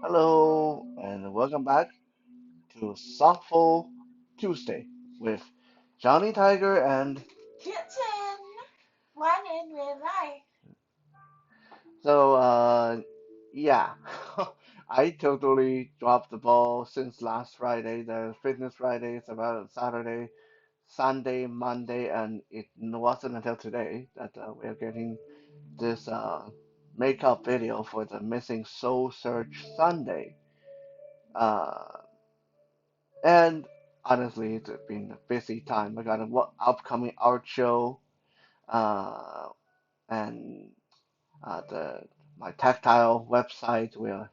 Hello, and welcome back to Thoughtful Tuesday with Johnny Tiger and Kitten, one in real life. so yeah, I totally dropped the ball since last Friday. The fitness Friday is about Saturday, Sunday, Monday, and it wasn't until today that we are getting this makeup video for the Missing Soul Search Sunday. Uh, And honestly, it's been a busy time. I got an upcoming art show, uh, and the my tactile website. We are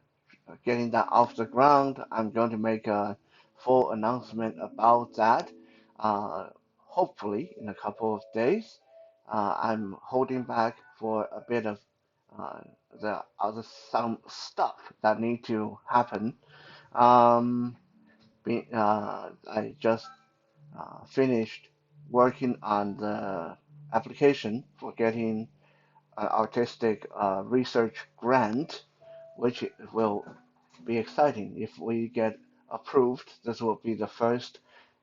getting that off the ground. I'm going to make a full announcement about that. Hopefully in a couple of days. I'm holding back for a bit of uh, the other some stuff that need to happen. Um, I just finished working on the application for getting an artistic research grant, which will be exciting if we get approved. This will be the first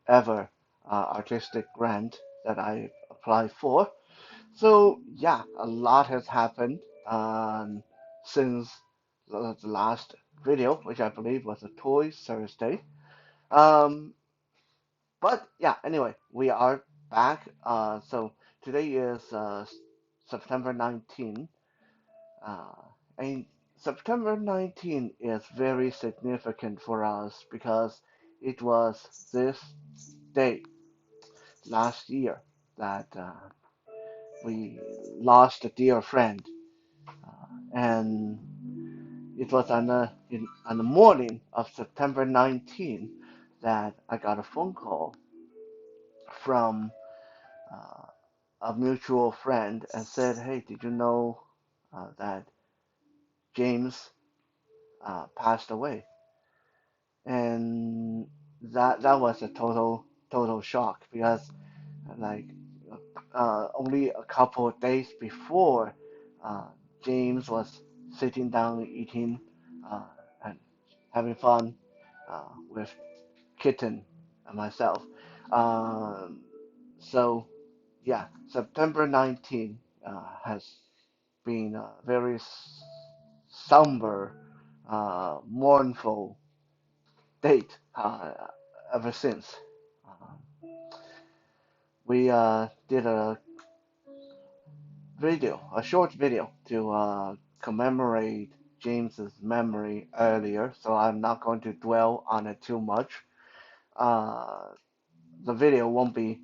ever artistic grant that I apply for. So yeah, a lot has happened since the last video, which I believe was a Toy Thursday. Um, but yeah, anyway, we are back. So today is September 19th. Uh, and September 19th is very significant for us because it was this day last year that we lost a dear friend. And it was on the morning of September 19th that I got a phone call from uh, a mutual friend and said, "Hey, did you know that James passed away?" And that was a total shock because like only a couple of days before, uh, James was sitting down eating uh, and having fun with Kitten and myself. Um, so yeah, September 19th has been a very somber, mournful date ever since. We did a short video to commemorate James's memory earlier, so I'm not going to dwell on it too much. Uh, the video won't be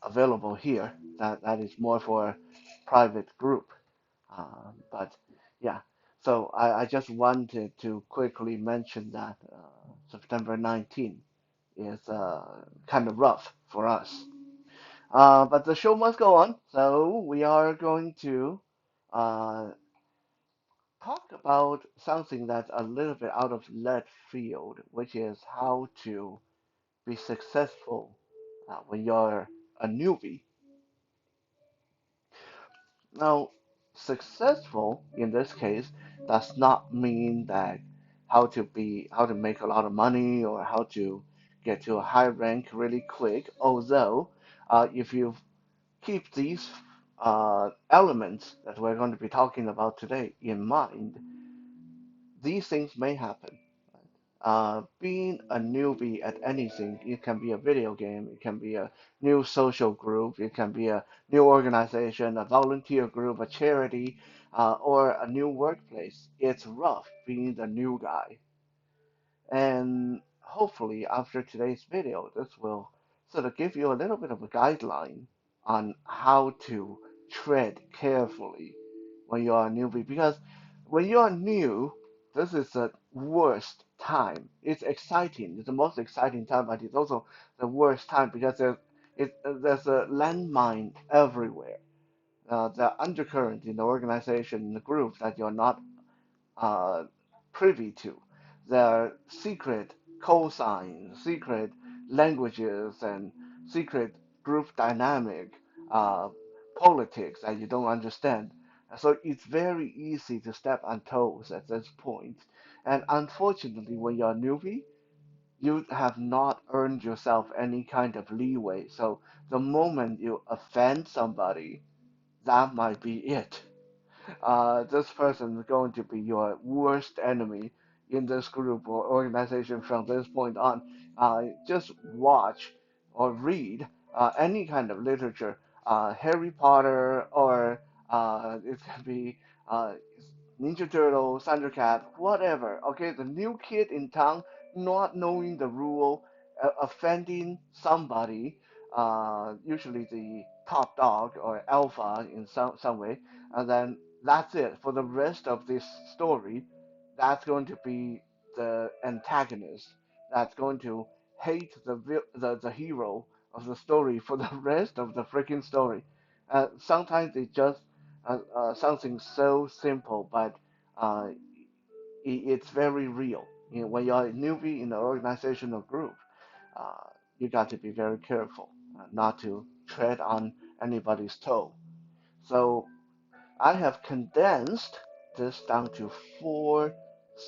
available here. That is more for a private group. But yeah, so I just wanted to quickly mention that September 19th is kind of rough for us. But the show must go on, so we are going to uh, talk about something that's a little bit out of left field, which is how to be successful when you're a newbie. Now, successful in this case does not mean that how to make a lot of money or how to get to a high rank really quick. Although, if you keep these elements that we're going to be talking about today in mind, these things may happen. Being a newbie at anything, it can be a video game, it can be a new social group, it can be a new organization, a volunteer group, a charity, or a new workplace. It's rough being the new guy. And hopefully, after today's video, this will sort of give you a little bit of a guideline on how to tread carefully when you are a newbie. Because when you are new, this is the worst time. It's exciting. It's the most exciting time, but it's also the worst time because there's a landmine everywhere. The undercurrent in the organization, in the group that you're not uh, privy to. Their secret call signs, secret languages, and secret group dynamic, uh, politics that you don't understand. So it's very easy to step on toes at this point. And unfortunately, when you're a newbie, you have not earned yourself any kind of leeway. So the moment you offend somebody, that might be it. This person is going to be your worst enemy in this group or organization from this point on. Just watch or read any kind of literature, Harry Potter, or it can be uh, Ninja Turtle, Thundercat, whatever. Okay, the new kid in town, not knowing the rule, offending somebody, usually the top dog or alpha in some way, and then that's it for the rest of this story. That's going to be the antagonist. That's going to hate the hero of the story for the rest of the freaking story. Sometimes it just something so simple, but uh, it's very real. You know, when you're a newbie in an organization or group, uh, you got to be very careful not to tread on anybody's toe. So I have condensed this down to four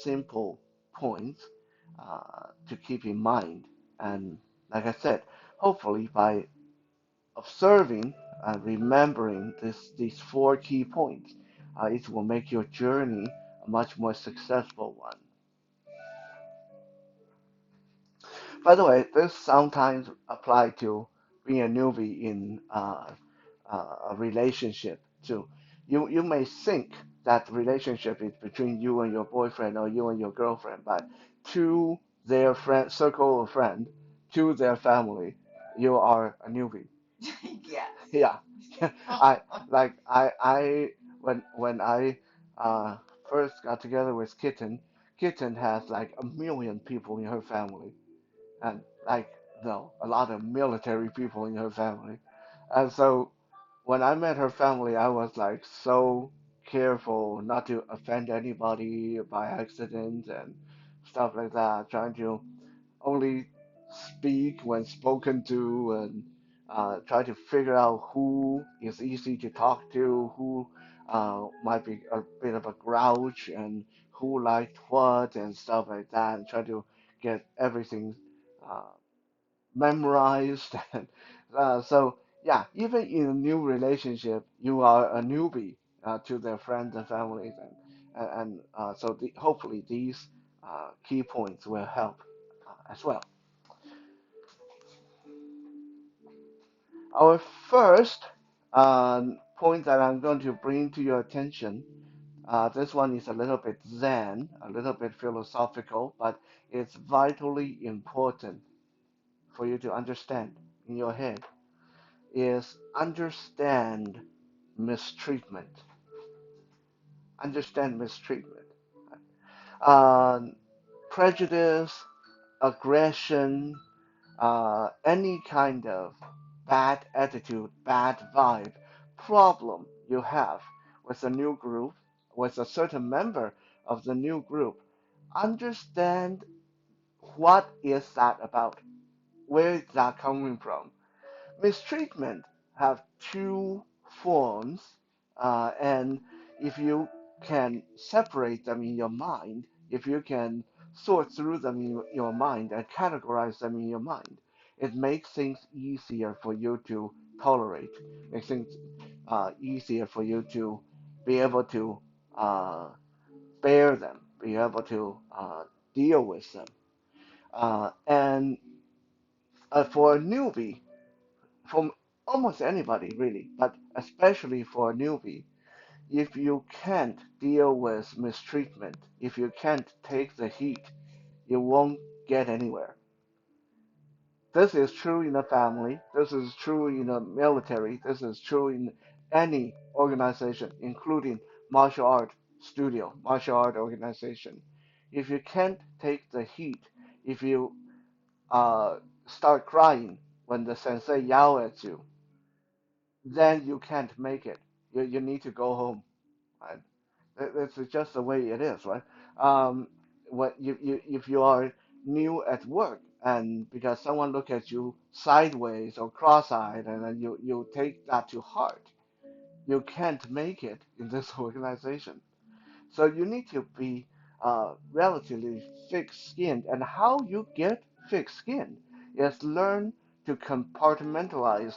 simple points to keep in mind. And like I said, hopefully by observing and remembering these four key points, it will make your journey a much more successful one. By the way, this sometimes apply to being a newbie in a relationship too. You may think that relationship is between you and your boyfriend or you and your girlfriend, but to their friend circle of friend, to their family, you are a newbie. Yes. Yeah, I like I when I uh, first got together with Kitten. Kitten has like a million people in her family, and like no, a lot of military people in her family. And so when I met her family, I was like so careful not to offend anybody by accident and stuff like that, trying to only speak when spoken to and try to figure out who is easy to talk to, who might be a bit of a grouch, and who liked what and stuff like that, and try to get everything uh, memorized. And so, yeah, even in a new relationship, you are a newbie to their friends and families, and so hopefully these key points will help as well. Our first point that I'm going to bring to your attention, this one is a little bit zen, a little bit philosophical, but it's vitally important for you to understand in your head, is understand mistreatment. Understand mistreatment. Um, Prejudice, aggression, any kind of bad attitude, bad vibe, problem you have with a new group, with a certain member of the new group, understand what is that about? Where is that coming from? Mistreatment have two forms, and if you can separate them in your mind, if you can sort through them in your mind and categorize them in your mind, it makes things easier for you to tolerate, makes things easier for you to be able to uh, bear them, be able to deal with them. And for a newbie, from almost anybody really, but especially for a newbie, if you can't deal with mistreatment, if you can't take the heat, you won't get anywhere. This is true in a family, this is true in a military, this is true in any organization, including martial art studio, martial art organization. If you can't take the heat, if you uh, start crying when the sensei yell at you, then you can't make it. You need to go home. Right? It's just the way it is, right? What if you are new at work and because someone look at you sideways or cross-eyed and then you take that to heart, you can't make it in this organization. So you need to be relatively thick-skinned. And how you get thick-skinned is learn to compartmentalize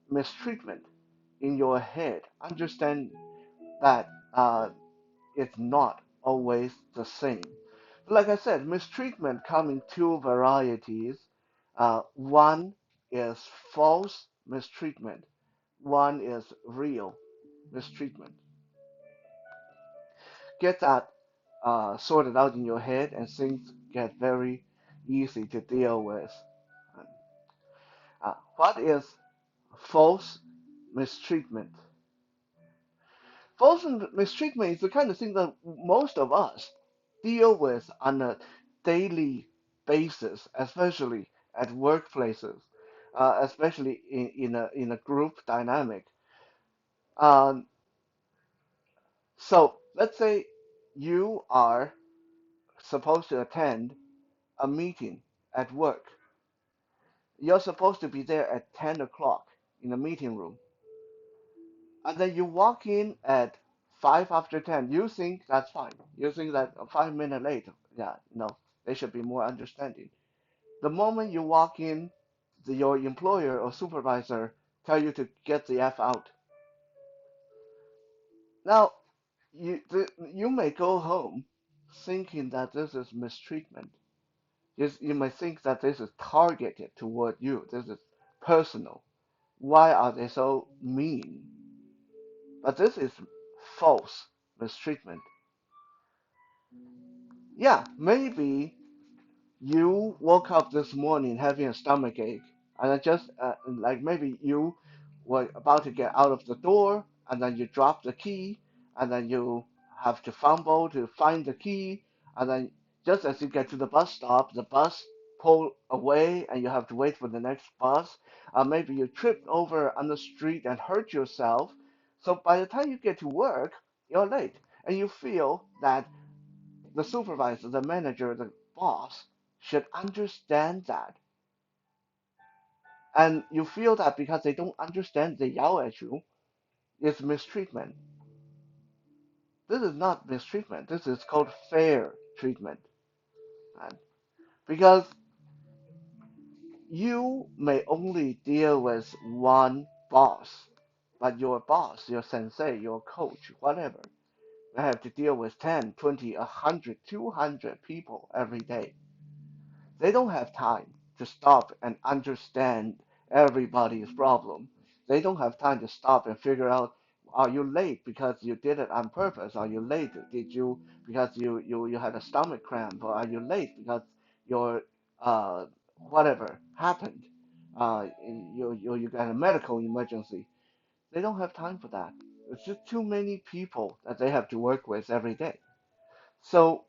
mistreatment in your head. Understand that it's not always the same. Like I said, mistreatment come in two varieties. One is false mistreatment. One is real mistreatment. Get that sorted out in your head, and things get very easy to deal with. What is false mistreatment? False mistreatment is the kind of thing that most of us deal with on a daily basis, especially at workplaces, especially in a group dynamic. Um, so let's say you are supposed to attend a meeting at work. You're supposed to be there at 10 o'clock in the meeting room. And then you walk in at 5 after 10. You think that's fine. You think that 5 minutes late, yeah, no, they should be more understanding. The moment you walk in, your employer or supervisor tell you to get the F out. Now, you may go home thinking that this is mistreatment. You may think that this is targeted toward you. This is personal. Why are they so mean? But this is false mistreatment. Yeah, maybe you woke up this morning having a stomach ache, and I just like maybe you were about to get out of the door, and then you drop the key, and then you have to fumble to find the key, and then just as you get to the bus stop, the bus pull away, and you have to wait for the next bus. Maybe you tripped over on the street and hurt yourself. So by the time you get to work, you're late, and you feel that the supervisor, the manager, the boss should understand that. And you feel that because they don't understand, they yell at you, it's mistreatment. This is not mistreatment. This is called fair treatment. Right? Because you may only deal with one boss, but your boss, your sensei, your coach, whatever, they have to deal with 10, 20, 100, 200 people every day. They don't have time to stop and understand everybody's problem. They don't have time to stop and figure out, are you late because you did it on purpose? Are you late? Did you because you had a stomach cramp? Or are you late because your whatever happened? You got a medical emergency. They don't have time for that. It's just too many people that they have to work with every day. So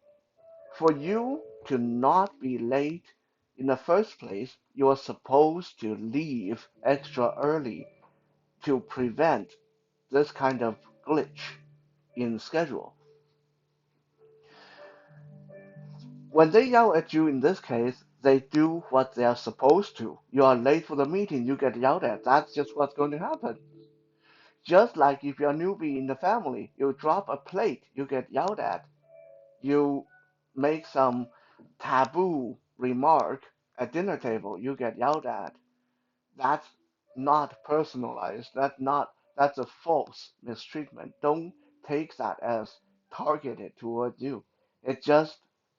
for you to not be late in the first place, you are supposed to leave extra early to prevent this kind of glitch in schedule. When they yell at you in this case, they do what they are supposed to. You are late for the meeting, you get yelled at. That's just what's going to happen. Just like if you're a newbie in the family, you drop a plate, you get yelled at. You make some taboo remark at dinner table, you get yelled at. That's not personalized. That's a false mistreatment. Don't take that as targeted towards you. It's just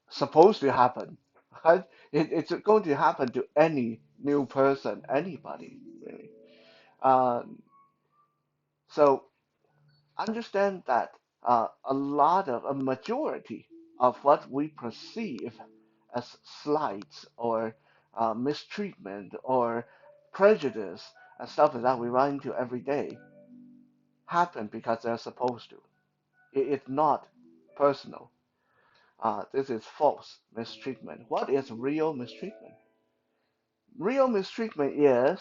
supposed to happen. Right? It's going to happen to any new person, anybody really. Um, so understand that a majority of what we perceive as slights or mistreatment or prejudice and stuff like that we run into every day happen because they're supposed to. It's not personal. This is false mistreatment. What is real mistreatment? Real mistreatment is,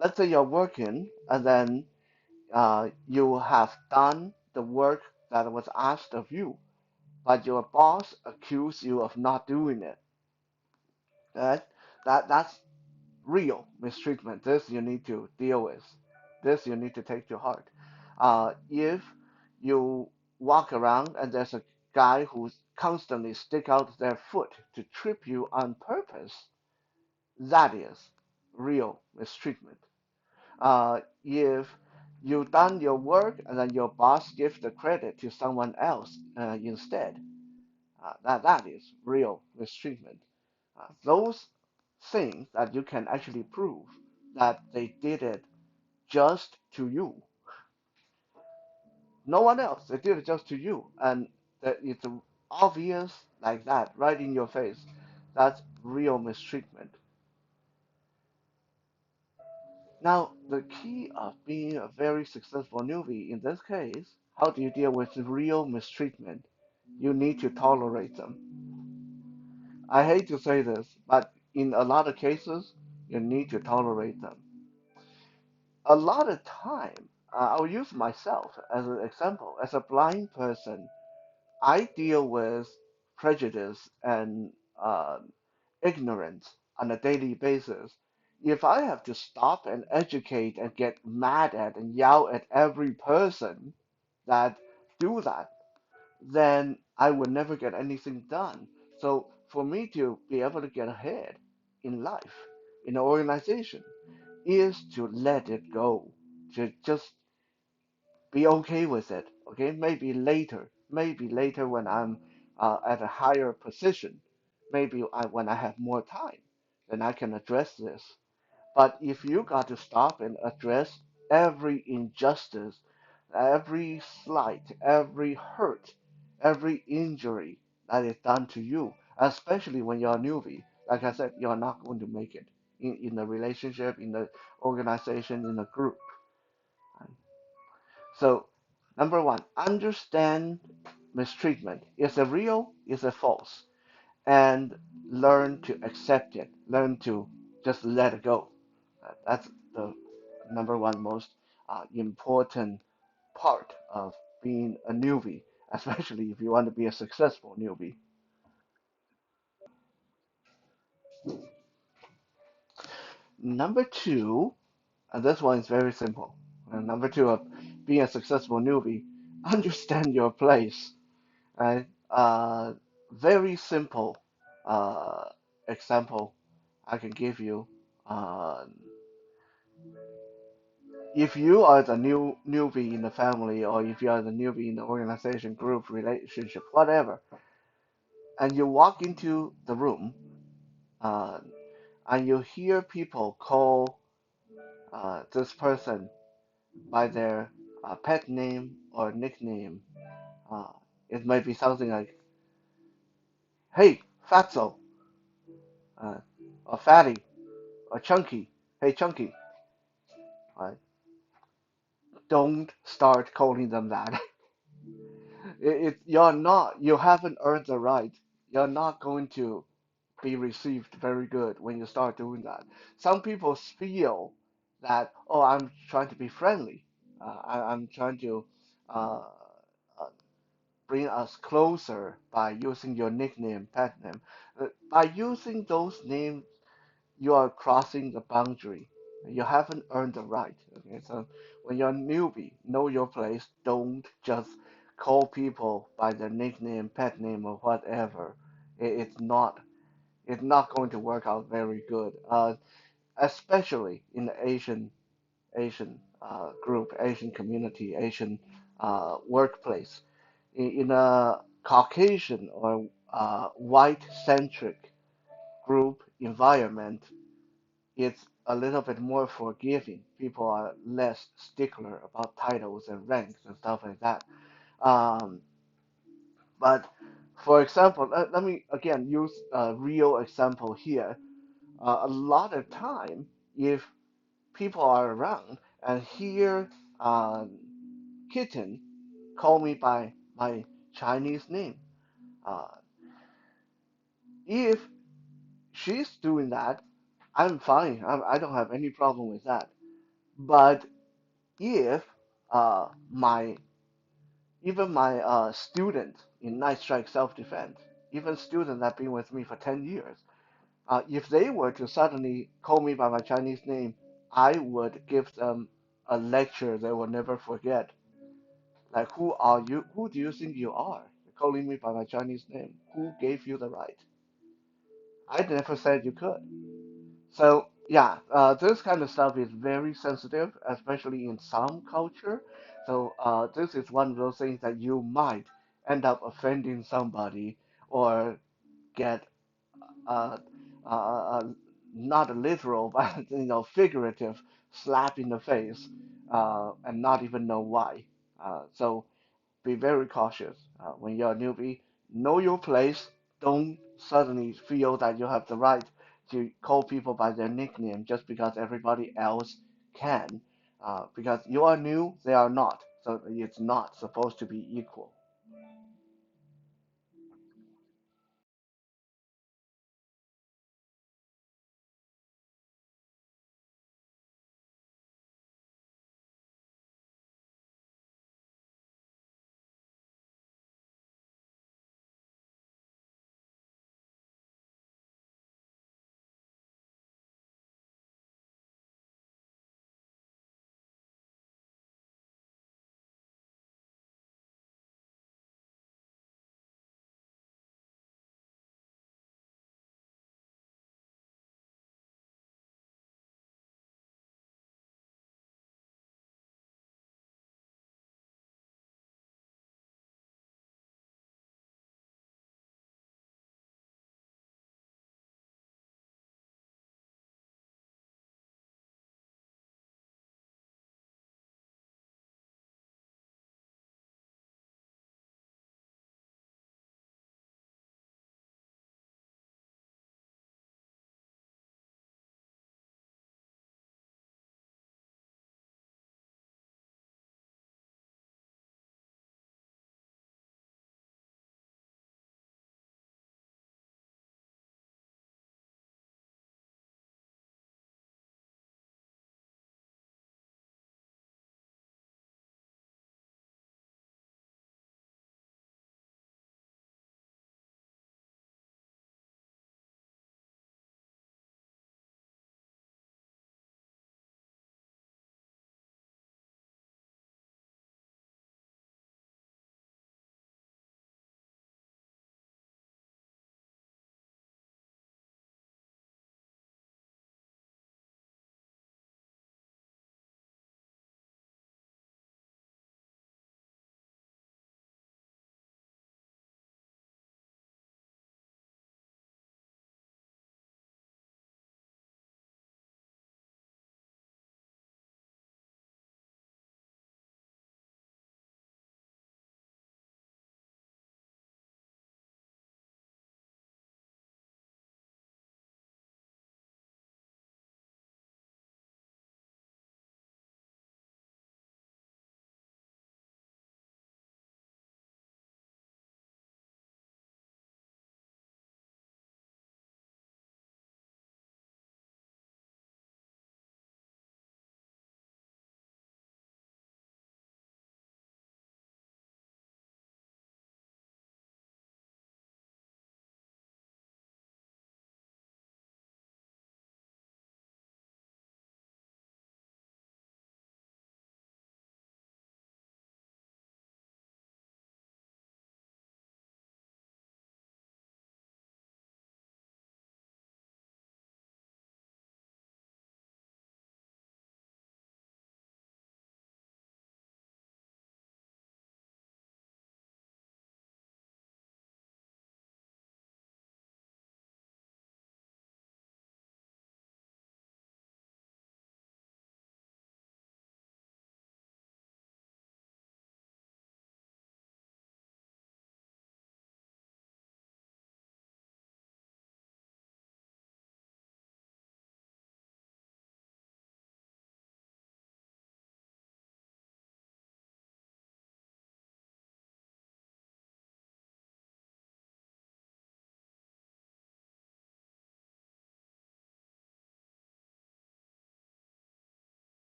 let's say you're working and then you have done the work that was asked of you, but your boss accused you of not doing it. Right? That's real mistreatment. This you need to deal with. This you need to take to heart. If you walk around and there's a guy who constantly stick out their foot to trip you on purpose, that is real mistreatment. If you done your work and then your boss gives the credit to someone else instead, that is real mistreatment. Those things that you can actually prove that they did it just to you, no one else. They did it just to you, and that it's obvious like that, right in your face. That's real mistreatment. Now, the key of being a very successful newbie in this case, how do you deal with real mistreatment? You need to tolerate them. I hate to say this, but in a lot of cases, you need to tolerate them. A lot of time, I'll use myself as an example. As a blind person, I deal with prejudice and ignorance on a daily basis. If I have to stop and educate and get mad at and yell at every person that do that, then I would never get anything done. So for me to be able to get ahead in life, in an organization, is to let it go, to just be okay with it. Okay, maybe later when I'm at a higher position, maybe when I have more time, then I can address this. But if you got to stop and address every injustice, every slight, every hurt, every injury that is done to you, especially when you're a newbie, like I said, you're not going to make it in a relationship, in the organization, in a group. So, number one, understand mistreatment. Is it real? Is it false? And learn to accept it. Learn to just let it go. That's the number one most important part of being a newbie, especially if you want to be a successful newbie. Number two, and this one is very simple. And number two of being a successful newbie, understand your place. Right? Very simple uh, example I can give you. Uh, if you are the newbie in the family, or if you are the newbie in the organization, group, relationship, whatever, and you walk into the room, uh, and you hear people call this person by their pet name or nickname, uh, it might be something like, "Hey, Fatso," uh, or "Fatty," or "Chunky." "Hey, Chunky." Right? Don't start calling them that. You haven't earned the right. You're not going to be received very good when you start doing that. Some people feel that, oh, I'm trying to be friendly. I'm trying to uh, uh, bring us closer by using your nickname, pet name. By using those names, you are crossing the boundary. You haven't earned the right. Okay, so when you're a newbie, know your place. Don't just call people by their nickname, pet name, or whatever. It's not going to work out very good. Especially in the Asian group, Asian community, Asian workplace. In a Caucasian or white centric group environment, it's a little bit more forgiving. People are less stickler about titles and ranks and stuff like that. Um, but for example, let me again use a real example here. A lot of time, if people are around and hear kitten call me by my Chinese name, uh, if she's doing that, I'm fine. I don't have any problem with that. But if my even my student in Night Strike Self-Defense, even students that have been with me for 10 years, if they were to suddenly call me by my Chinese name, I would give them a lecture they will never forget. Like, who are you? Who do you think you are? Calling me by my Chinese name. Who gave you the right? I never said you could. So yeah, this kind of stuff is very sensitive, especially in some culture. So this is one of those things that you might end up offending somebody or get uh, uh, uh, not a literal, but figurative slap in the face, and not even know why. So be very cautious when you're a newbie. Know your place. Don't suddenly feel that you have the right to call people by their nickname just because everybody else can. Because you are new, they are not. So it's not supposed to be equal.